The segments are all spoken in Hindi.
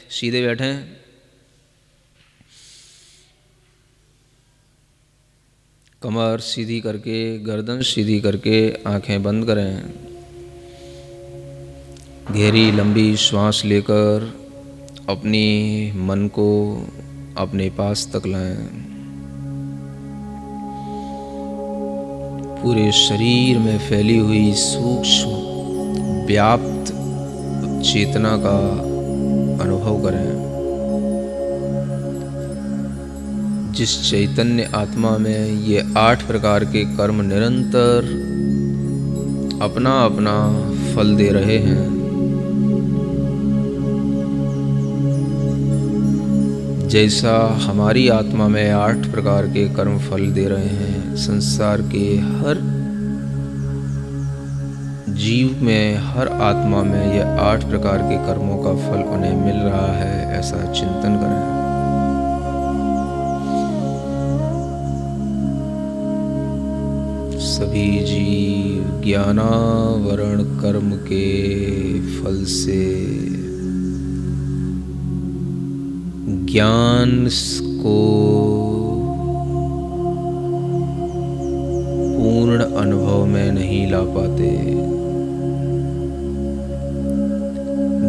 सीधे बैठें। कमर सीधी करके, गर्दन सीधी करके आंखें बंद करें। गहरी लंबी श्वास लेकर अपनी मन को अपने पास तक लाएं। पूरे शरीर में फैली हुई सूक्ष्म व्याप्त चेतना का अनुभव करें। जिस चैतन्य आत्मा में ये 8 प्रकार के कर्म निरंतर अपना अपना फल दे रहे हैं, जैसा हमारी आत्मा में 8 प्रकार के कर्म फल दे रहे हैं, संसार के हर जीव में, हर आत्मा में ये 8 प्रकार के कर्मों का फल उन्हें मिल रहा है, ऐसा चिंतन करें। सभी जीव ज्ञानावरण कर्म के फल से ज्ञान को पूर्ण अनुभव में नहीं ला पाते।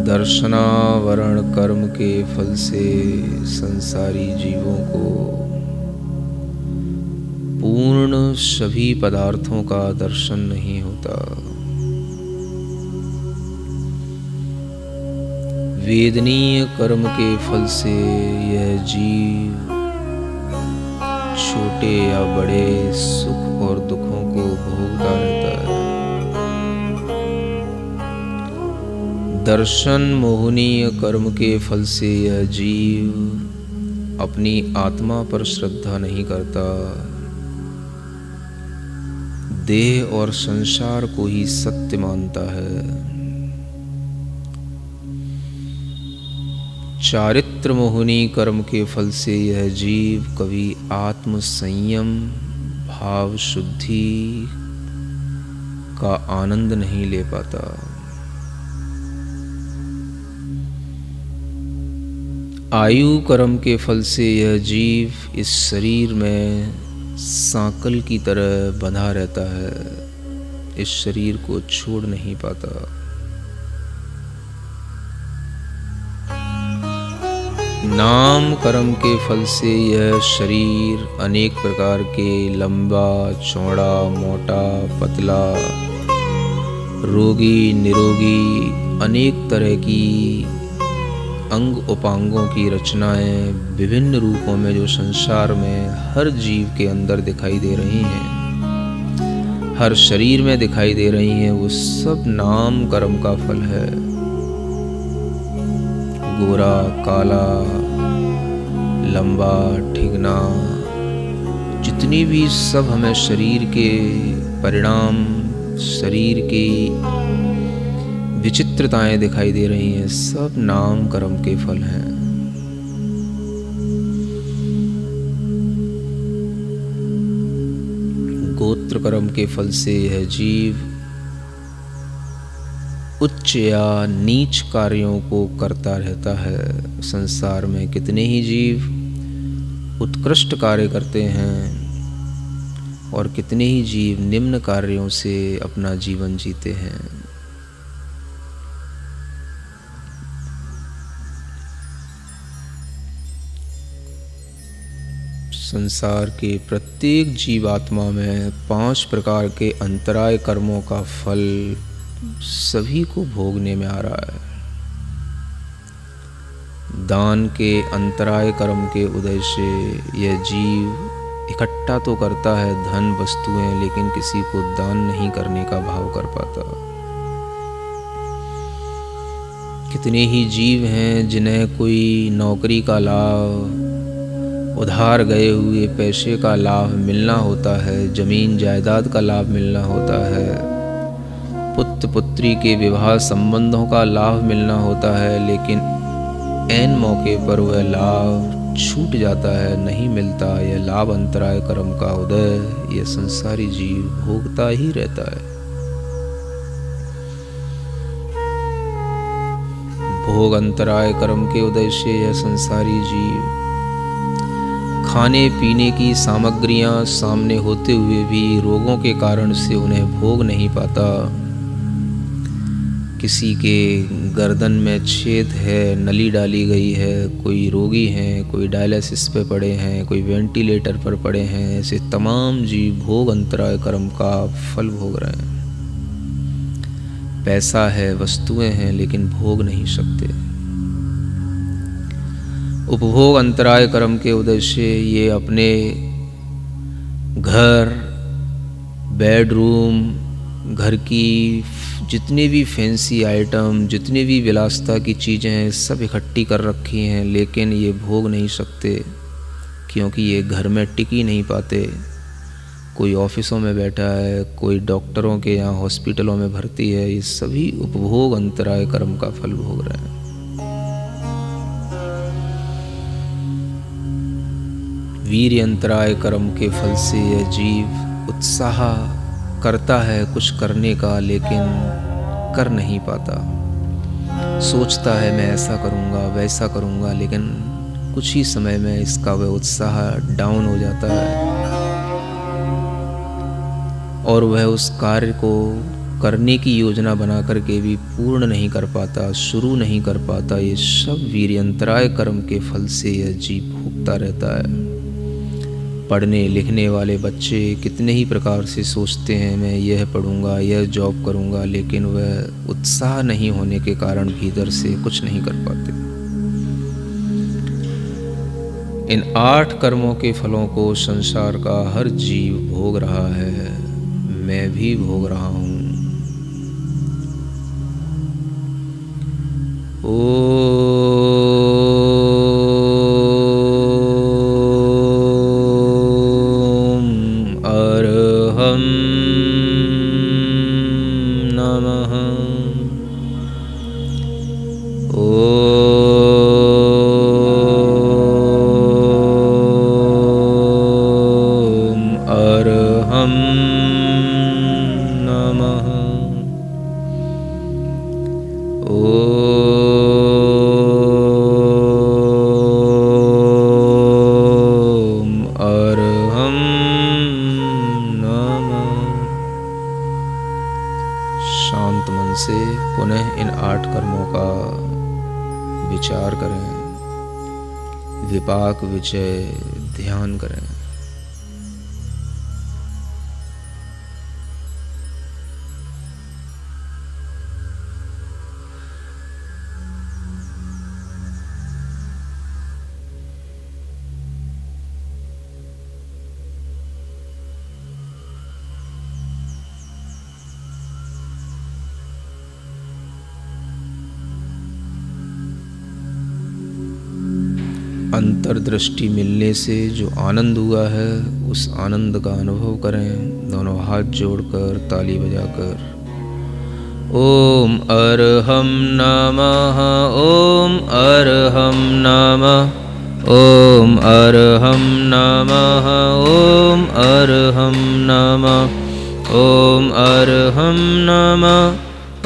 दर्शनावरण कर्म के फल से संसारी जीवों को पूर्ण सभी पदार्थों का दर्शन नहीं होता। वेदनीय कर्म के फल से यह जीव छोटे या बड़े सुख और दुखों को भोगता रहता है। दर्शन मोहनीय कर्म के फल से यह जीव अपनी आत्मा पर श्रद्धा नहीं करता, देह और संसार को ही सत्य मानता है। चारित्र मोहनी कर्म के फल से यह जीव कभी आत्म संयम भाव शुद्धि का आनंद नहीं ले पाता। आयु कर्म के फल से यह जीव इस शरीर में सांकल की तरह बंधा रहता है, इस शरीर को छोड़ नहीं पाता। नाम कर्म के फल से यह शरीर अनेक प्रकार के लंबा चौड़ा मोटा पतला रोगी निरोगी अनेक तरह की अंग उपांगों की रचनाएं विभिन्न रूपों में जो संसार में हर जीव के अंदर दिखाई दे रही हैं, हर शरीर में दिखाई दे रही हैं, वो सब नाम कर्म का फल है। गोरा काला लंबा ठिगना जितनी भी सब हमें शरीर के परिणाम, शरीर की विचित्रताएं दिखाई दे रही हैं, सब नाम कर्म के फल हैं। गोत्र कर्म के फल से यह जीव उच्च या नीच कार्यों को करता रहता है। संसार में कितने ही जीव उत्कृष्ट कार्य करते हैं और कितने ही जीव निम्न कार्यों से अपना जीवन जीते हैं। संसार के प्रत्येक जीवात्मा में 5 प्रकार के अंतराय कर्मों का फल सभी को भोगने में आ रहा है। दान के अंतराय कर्म के उदय से यह जीव इकट्ठा तो करता है धन वस्तुएं, लेकिन किसी को दान नहीं करने का भाव कर पाता। कितने ही जीव हैं जिन्हें कोई नौकरी का लाभ, उधार गए हुए पैसे का लाभ मिलना होता है, जमीन जायदाद का लाभ मिलना होता है, पुत्र पुत्री के विवाह संबंधों का लाभ मिलना होता है, लेकिन ऐन मौके पर वह लाभ छूट जाता है, नहीं मिलता। यह लाभ अंतराय कर्म का उदय यह संसारी जीव भोगता ही रहता है। उपभोग अंतराय कर्म के उदय से यह संसारी जीव खाने पीने की सामग्रियां सामने होते हुए भी रोगों के कारण से उन्हें भोग नहीं पाता। किसी के गर्दन में छेद है, नली डाली गई है, कोई रोगी हैं, कोई डायलिसिस पे पड़े हैं, कोई वेंटिलेटर पर पड़े हैं। ऐसे तमाम जीव भोग अंतराय कर्म का फल भोग रहे हैं। पैसा है, वस्तुएं हैं, लेकिन भोग नहीं सकते। उपभोग अंतराय कर्म के उदय से ये अपने घर, बेडरूम, घर की जितने भी फैंसी आइटम, जितने भी विलासिता की चीज़ें हैं, सब इकट्ठी कर रखी हैं, लेकिन ये भोग नहीं सकते क्योंकि ये घर में टिक ही नहीं पाते। कोई ऑफिसों में बैठा है, कोई डॉक्टरों के यहाँ हॉस्पिटलों में भर्ती है। ये सभी उपभोग अंतराय कर्म का फल भोग रहे हैं। वीर्य अंतराय कर्म के फल से यह जीव उत्साह करता है कुछ करने का, लेकिन कर नहीं पाता। सोचता है मैं ऐसा करूँगा, वैसा करूँगा, लेकिन कुछ ही समय में इसका वह उत्साह डाउन हो जाता है और वह उस कार्य को करने की योजना बना करके भी पूर्ण नहीं कर पाता, शुरू नहीं कर पाता। ये सब वीर्यंतराय कर्म के फल से यह जीव भोगता रहता है। पढ़ने लिखने वाले बच्चे कितने ही प्रकार से सोचते हैं मैं यह पढ़ूंगा, यह जॉब करूंगा, लेकिन वह उत्साह नहीं होने के कारण भीतर से कुछ नहीं कर पाते। इन 8 कर्मों के फलों को संसार का हर जीव भोग रहा है, मैं भी भोग रहा हूं। शांत मन से पुनः इन 8 कर्मों का विचार करें, विपाक विजय ध्यान करें। अंतर्दृष्टि मिलने से जो आनंद हुआ है उस आनंद का अनुभव करें। दोनों हाथ जोड़कर ताली बजाकर ओम अरहम नमः, ओम अरहम नमः, ओम अरहम नमः, ओम अरहम नमः, ओम अरहम नमः,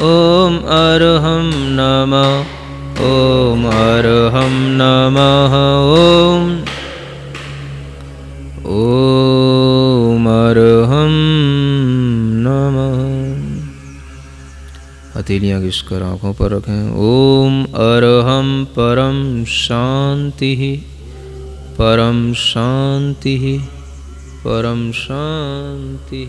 ओम अरहम नमः, ओम अरहम नमः, ओम अरहम नमः। हथेलियाँ घिसकर आँखों पर रखें। ओम अरहम परम शांति, परम शांति, परम शांति।